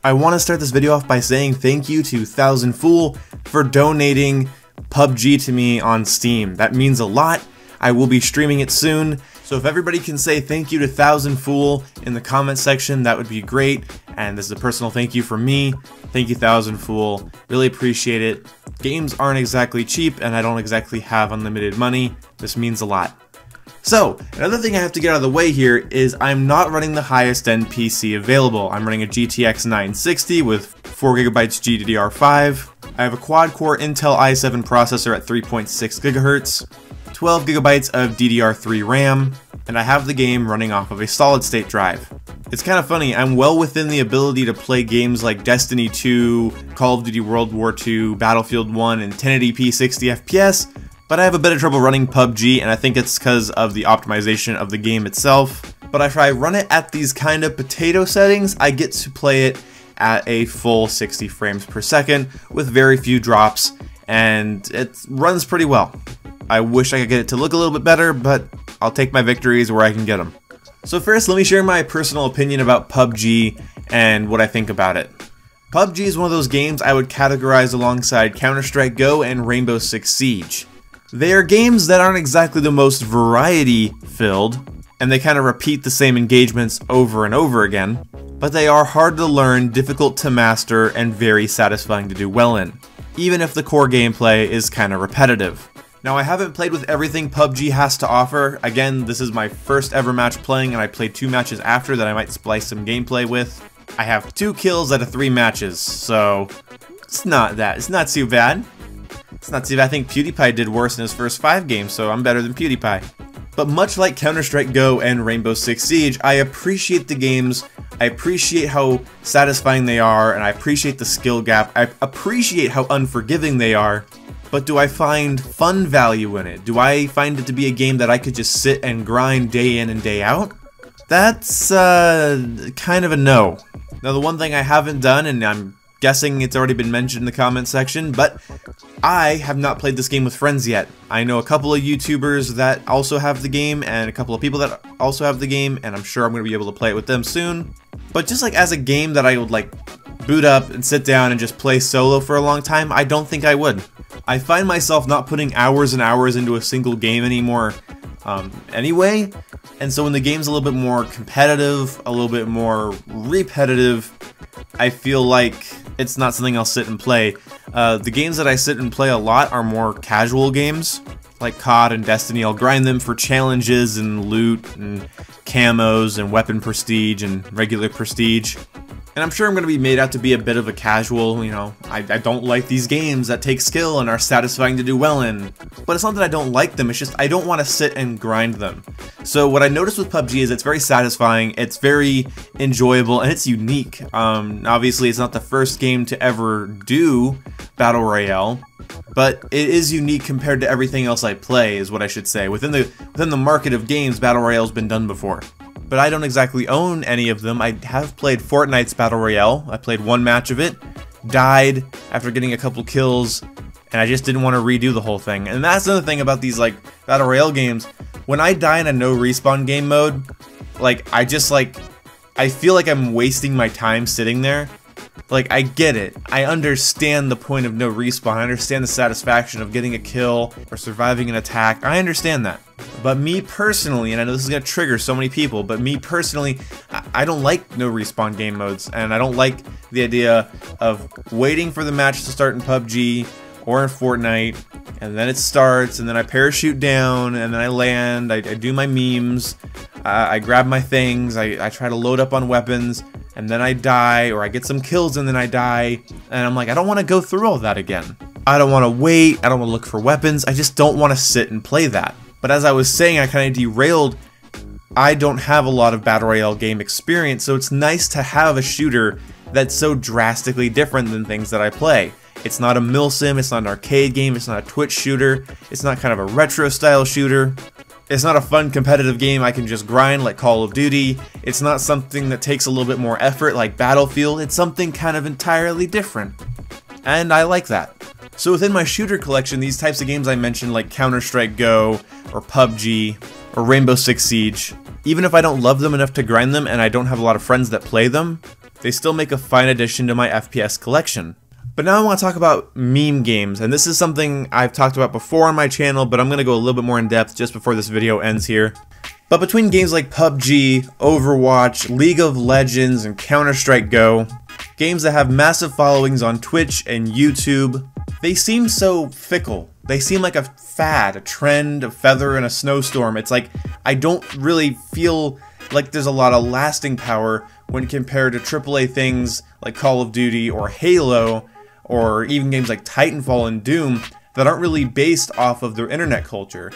I want to start this video off by saying thank you to Thousand Fool for donating PUBG to me on Steam. That means a lot. I will be streaming it soon, so if everybody can say thank you to Thousand Fool in the comment section, that would be great. And this is a personal thank you from me. Thank you, Thousand Fool. Really appreciate it. Games aren't exactly cheap, and I don't exactly have unlimited money. This means a lot. So, another thing I have to get out of the way here is I'm not running the highest end PC available. I'm running a GTX 960 with 4GB GDDR5. I have a quad-core Intel i7 processor at 3.6 GHz, 12GB of DDR3 RAM, and I have the game running off of a solid-state drive. It's kind of funny, I'm well within the ability to play games like Destiny 2, Call of Duty World War II, Battlefield 1, and 1080p 60 FPS, but I have a bit of trouble running PUBG, and I think it's because of the optimization of the game itself. But if I run it at these kind of potato settings, I get to play it at a full 60 frames per second with very few drops, and it runs pretty well. I wish I could get it to look a little bit better, but I'll take my victories where I can get them. So first, let me share my personal opinion about PUBG and what I think about it. PUBG is one of those games I would categorize alongside Counter-Strike Go and Rainbow Six Siege. They are games that aren't exactly the most variety-filled, and they kind of repeat the same engagements over and over again, but they are hard to learn, difficult to master, and very satisfying to do well in, even if the core gameplay is kind of repetitive. Now, I haven't played with everything PUBG has to offer. Again, this is my first ever match playing, and I played 2 matches after that I might splice some gameplay with. I have 2 kills out of 3 matches, so it's not too bad. It's not too bad. I think PewDiePie did worse in his first 5 games, so I'm better than PewDiePie. But much like Counter-Strike Go and Rainbow Six Siege, I appreciate the games, I appreciate how satisfying they are, and I appreciate the skill gap, I appreciate how unforgiving they are. But do I find fun value in it? Do I find it to be a game that I could just sit and grind day in and day out? That's kind of a no. Now, the one thing I haven't done, and I'm guessing it's already been mentioned in the comment section, but I have not played this game with friends yet. I know a couple of YouTubers that also have the game, and a couple of people that also have the game, and I'm sure I'm going to be able to play it with them soon. But just like as a game that I would like boot up and sit down and just play solo for a long time, I don't think I would. I find myself not putting hours and hours into a single game anymore anyway, and so when the game's a little bit more competitive, a little bit more repetitive, I feel like it's not something I'll sit and play. The games that I sit and play a lot are more casual games, like COD and Destiny. I'll grind them for challenges and loot and camos and weapon prestige and regular prestige. And I'm sure I'm going to be made out to be a bit of a casual, you know, I don't like these games that take skill and are satisfying to do well in. But it's not that I don't like them, it's just I don't want to sit and grind them. So what I noticed with PUBG is it's very satisfying, it's very enjoyable, and it's unique. Obviously it's not the first game to ever do Battle Royale, but it is unique compared to everything else I play, is what I should say. Within the market of games, Battle Royale's been done before. But I don't exactly own any of them. I have played Fortnite's Battle Royale. I played 1 match of it, died after getting a couple kills, and I just didn't want to redo the whole thing. And that's another thing about these like Battle Royale games. When I die in a no respawn game mode, like I feel like I'm wasting my time sitting there. Like, I get it. I understand the point of no respawn. I understand the satisfaction of getting a kill or surviving an attack. I understand that. But me personally, and I know this is going to trigger so many people, but me personally, I don't like no respawn game modes. And I don't like the idea of waiting for the match to start in PUBG or in Fortnite, and then it starts, and then I parachute down, and then I land, I do my memes, I grab my things, I try to load up on weapons, and then I die, or I get some kills and then I die, and I'm like, I don't want to go through all that again. I don't want to wait, I don't want to look for weapons, I just don't want to sit and play that. But as I was saying, I kind of derailed. I don't have a lot of Battle Royale game experience, so it's nice to have a shooter that's so drastically different than things that I play. It's not a milsim, it's not an arcade game, it's not a Twitch shooter, it's not kind of a retro style shooter. It's not a fun competitive game I can just grind like Call of Duty. It's not something that takes a little bit more effort like Battlefield. It's something kind of entirely different. And I like that. So within my shooter collection, these types of games I mentioned like Counter-Strike Go, or PUBG, or Rainbow Six Siege, even if I don't love them enough to grind them and I don't have a lot of friends that play them, they still make a fine addition to my FPS collection. But now I want to talk about meme games, and this is something I've talked about before on my channel, but I'm going to go a little bit more in depth just before this video ends here. But between games like PUBG, Overwatch, League of Legends, and Counter-Strike Go, games that have massive followings on Twitch and YouTube, they seem so fickle. They seem like a fad, a trend, a feather in a snowstorm. It's like, I don't really feel like there's a lot of lasting power when compared to AAA things like Call of Duty or Halo, or even games like Titanfall and Doom that aren't really based off of their internet culture.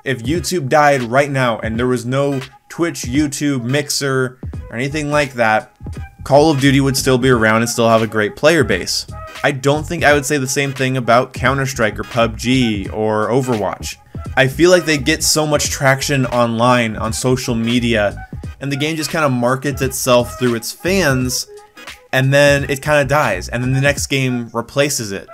If YouTube died right now and there was no Twitch, YouTube, Mixer, or anything like that, Call of Duty would still be around and still have a great player base. I don't think I would say the same thing about Counter-Strike or PUBG or Overwatch. I feel like they get so much traction online, on social media, and the game just kind of markets itself through its fans, and then it kind of dies, and then the next game replaces it.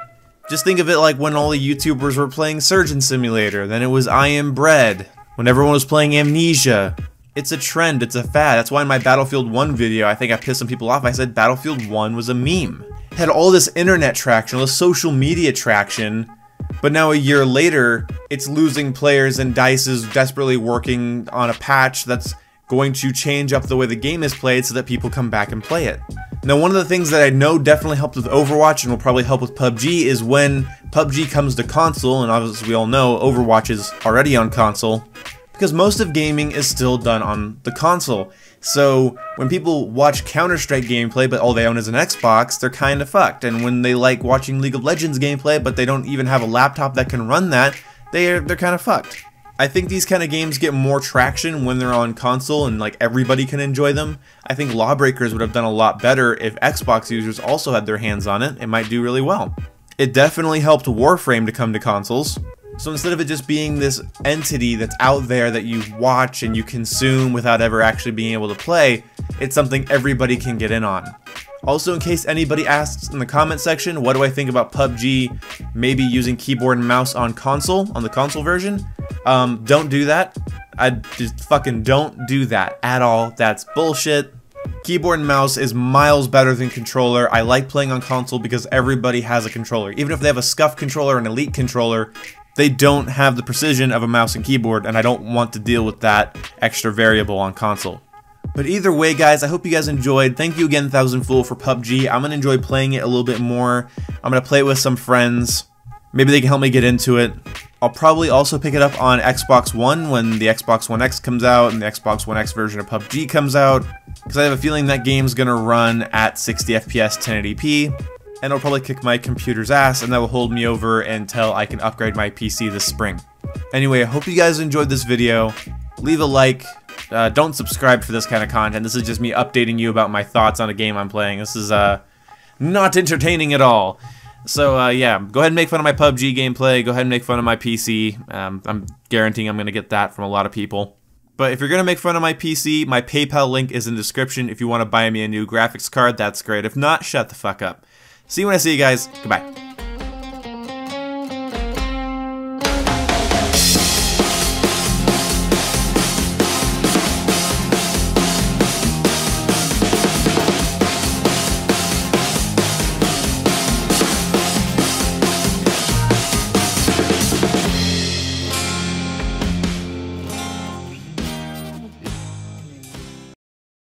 Just think of it like when all the YouTubers were playing Surgeon Simulator, then it was I Am Bread, when everyone was playing Amnesia. It's a trend, it's a fad. That's why in my Battlefield 1 video, I think I pissed some people off, I said Battlefield 1 was a meme. It had all this internet traction, all this social media traction, but now a year later, it's losing players and DICE is desperately working on a patch that's going to change up the way the game is played so that people come back and play it. Now, one of the things that I know definitely helped with Overwatch and will probably help with PUBG is when PUBG comes to console, and obviously we all know Overwatch is already on console, because most of gaming is still done on the console. So when people watch Counter-Strike gameplay but all they own is an Xbox, they're kind of fucked. And when they like watching League of Legends gameplay but they don't even have a laptop that can run that, they're kind of fucked. I think these kind of games get more traction when they're on console and like everybody can enjoy them. I think Lawbreakers would have done a lot better if Xbox users also had their hands on it. It might do really well. It definitely helped Warframe to come to consoles. So instead of it just being this entity that's out there that you watch and you consume without ever actually being able to play, it's something everybody can get in on. Also, in case anybody asks in the comment section, what do I think about PUBG maybe using keyboard and mouse on console, on the console version? Don't do that. I just fucking don't do that at all. That's bullshit. Keyboard and mouse is miles better than controller. I like playing on console because everybody has a controller. Even if they have a scuffed controller or an elite controller, they don't have the precision of a mouse and keyboard, and I don't want to deal with that extra variable on console. But either way, guys, I hope you guys enjoyed. Thank you again, Thousand Fool, for PUBG. I'm going to enjoy playing it a little bit more. I'm going to play it with some friends. Maybe they can help me get into it. I'll probably also pick it up on Xbox One when the Xbox One X comes out and the Xbox One X version of PUBG comes out, because I have a feeling that game's going to run at 60 FPS 1080p, and it'll probably kick my computer's ass, and that will hold me over until I can upgrade my PC this spring. Anyway, I hope you guys enjoyed this video. Leave a like. Don't subscribe for this kind of content. This is just me updating you about my thoughts on a game I'm playing. This is not entertaining at all. So yeah, go ahead and make fun of my PUBG gameplay. Go ahead and make fun of my PC. I'm guaranteeing I'm going to get that from a lot of people. But if you're going to make fun of my PC, my PayPal link is in the description. If you want to buy me a new graphics card, that's great. If not, shut the fuck up. See you when I see you guys. Goodbye.